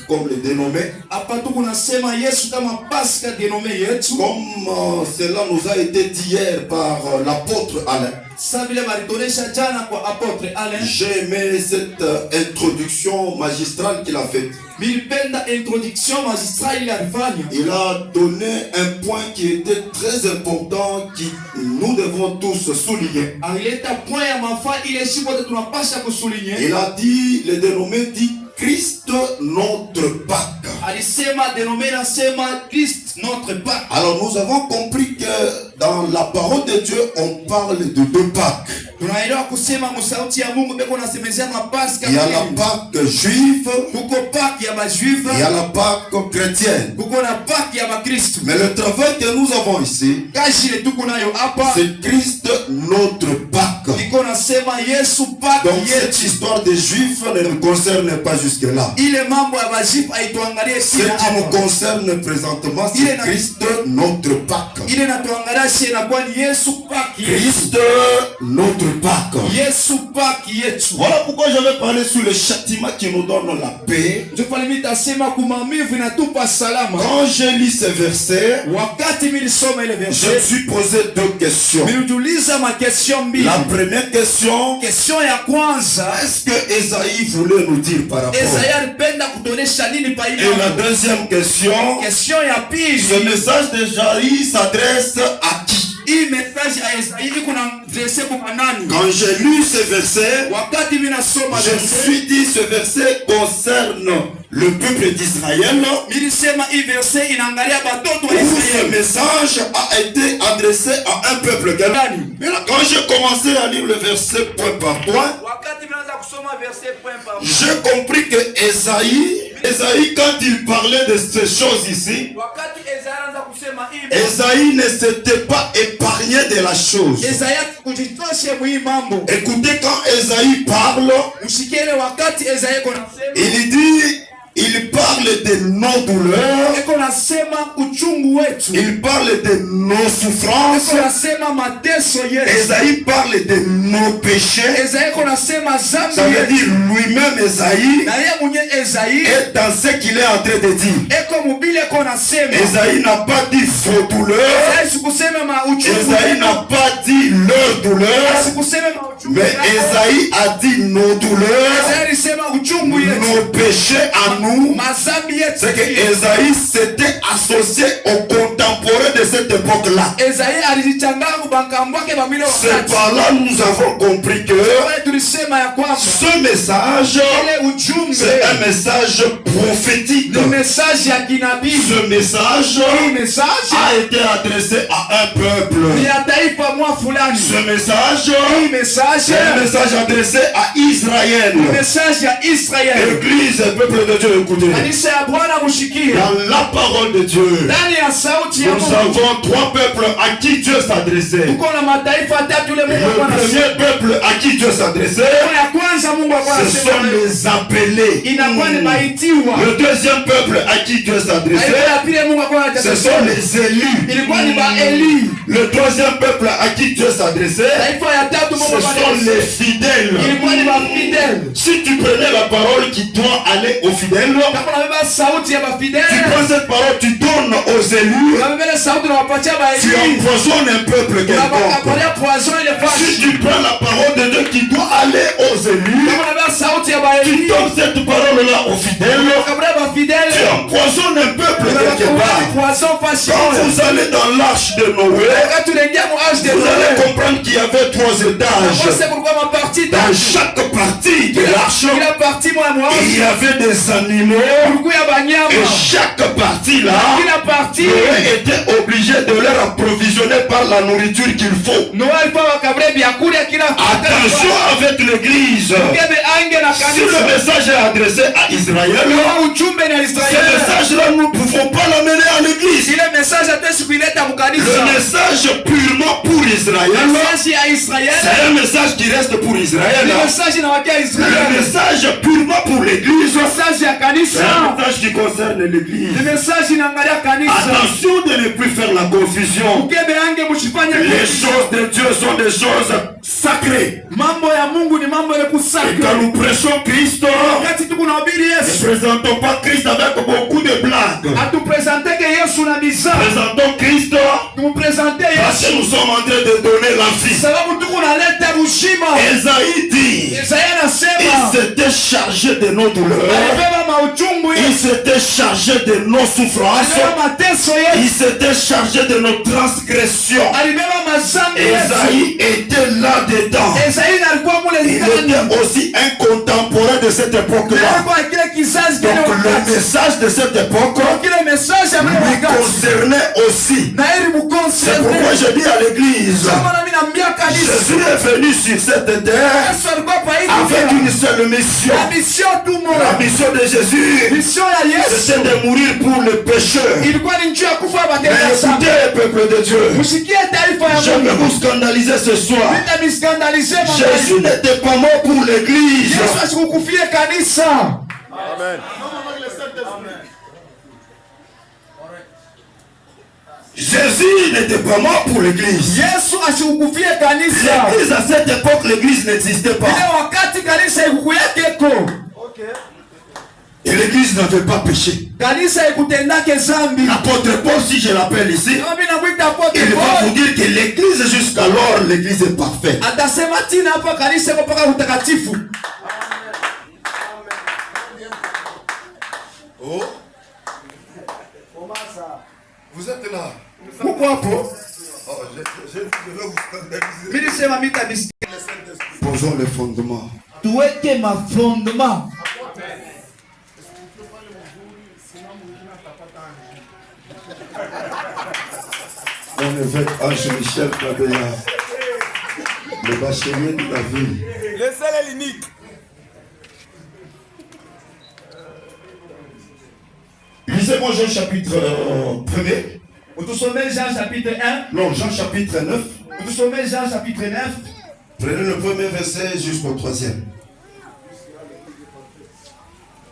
comme le dénommé. Comme cela nous a été dit hier par l'apôtre Alain. J'ai aimé cette introduction magistrale qu'il a faite. Il a donné un point qui était très important, que nous devons tous souligner. Il a dit, le dénommé dit Christ notre Pâque. Alors nous avons compris que dans la parole de Dieu, on parle de deux Pâques. Il y a la Pâque juive, il y a la Pâque chrétienne. Mais le travail que nous avons ici, c'est Christ notre Pâque. Donc cette histoire des Juifs ne nous concerne pas jusque-là. Ce qui nous concerne présentement, c'est Christ notre Pâque. Christ notre Pâque. Voilà pourquoi je vais parler sur le châtiment qui nous donne la paix. Quand j'ai lu ce verset, je me suis posé deux questions. La première question, est-ce que Esaïe voulait nous dire par rapport? Et la deuxième question, ce message d'Esaïe s'adresse à qui? Quand j'ai lu ce verset, je me suis dit ce verset concerne le peuple d'Israël. Ce message a été adressé à un peuple. Mais là, quand j'ai commencé à lire le verset point par point, j'ai compris que Esaïe, quand il parlait de ces choses ici, Esaïe ne s'était pas épargné de la chose. Écoutez, quand Esaïe parle, il dit, il parle de nos douleurs, il parle de nos souffrances, Esaïe parle de nos péchés. Ça veut dire lui-même Esaïe est dans ce qu'il est en train de dire. Esaïe n'a pas dit vos douleurs, Esaïe n'a pas dit leur douleur, mais Esaïe a dit nos douleurs, nos péchés à nous. C'est que Esaïe s'était associé aux contemporains de cette époque-là. C'est par là nous avons compris que ce message, c'est un message prophétique. Ce message a été adressé à un peuple. Ce message est un message adressé à Israël. Église, peuple de Dieu, écoutez. Dans la parole de Dieu, nous avons trois peuples à qui Dieu s'adressait. Le premier peuple à qui Dieu s'adressait, ce sont les appelés. Le deuxième peuple à qui Dieu s'adressait, ce sont les élus. Le troisième peuple à qui Dieu s'adressait, ce sont les fidèles. Si tu prenais la parole qui doit aller aux fidèles, tu prends cette parole, tu donnes aux élus, tu empoisonnes un peuple quelconque. Si tu prends la parole de Dieu qui doit aller aux élus, tu donnes cette parole-là aux fidèles, tu empoisonnes un peuple quelque part. Quand vous allez dans l'arche de Noé, vous allez comprendre qu'il y avait trois étages. Dans chaque partie de l'arche, il y avait des animaux. Et chaque partie là, Noé était obligé de leur approvisionner par la nourriture qu'il faut. Attention avec l'église. Si le message est adressé à Israël, ce message là nous ne pouvons pas l'amener à l'église. Le message purement pour Israël, c'est un message qui reste pour Israël. Le message purement pour l'église, c'est un message qui concerne l'église. Attention de ne plus faire la confusion. Les choses de Dieu sont des choses sacrées. Et quand nous prêchons Christ, ne présentons pas Christ avec beaucoup de blagues. Présentons Christ parce que nous sommes en train de donner la vie. Esaïe dit, il s'était chargé de nos douleurs, il s'était chargé de nos souffrances, il s'était chargé de nos transgressions. Esaïe était là-dedans. Il était aussi un contemporain de cette époque-là. Donc le message de cette époque lui concernait aussi. C'est pourquoi je dis à l'église, Jésus est venu sur cette terre avec une seule mission. La mission de Jésus, c'est de mourir pour le pécheur. Mais écoutez, peuple de Dieu, je vais vous scandaliser ce soir. Jésus n'était pas mort pour l'église. Amen. Jésus n'était pas mort pour l'église. L'église à cette époque, l'église n'existait pas. Et l'église n'avait pas péché. L'apôtre Paul, si je l'appelle ici, il va vous dire que l'église jusqu'alors, l'église est parfaite. Oh. Vous êtes là. Pourquoi pas? Je vais vous scandaliser. Posons le fondement. Mon évêque Ange Michel Kabea, le bachelier de la ville. Le seul et l'unique. Lisez-moi Jean chapitre 1er. Jean chapitre 1. Non, Jean chapitre 9. Jean chapitre 9. Prenez le premier verset jusqu'au 3e.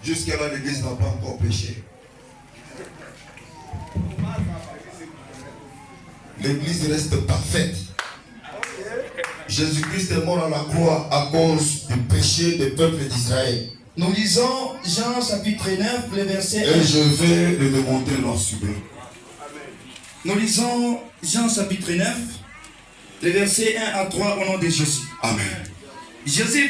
Jusqu'à là, l'église n'a pas encore péché. L'église reste parfaite. Jésus-Christ est mort à la croix à cause du péché des peuples d'Israël. Nous lisons Jean chapitre 9, le verset 1. Et je vais le démontrer dans ce sujet. Nous lisons Jean chapitre 9, le verset 1 à 3 au nom de Jésus. Amen. Jésus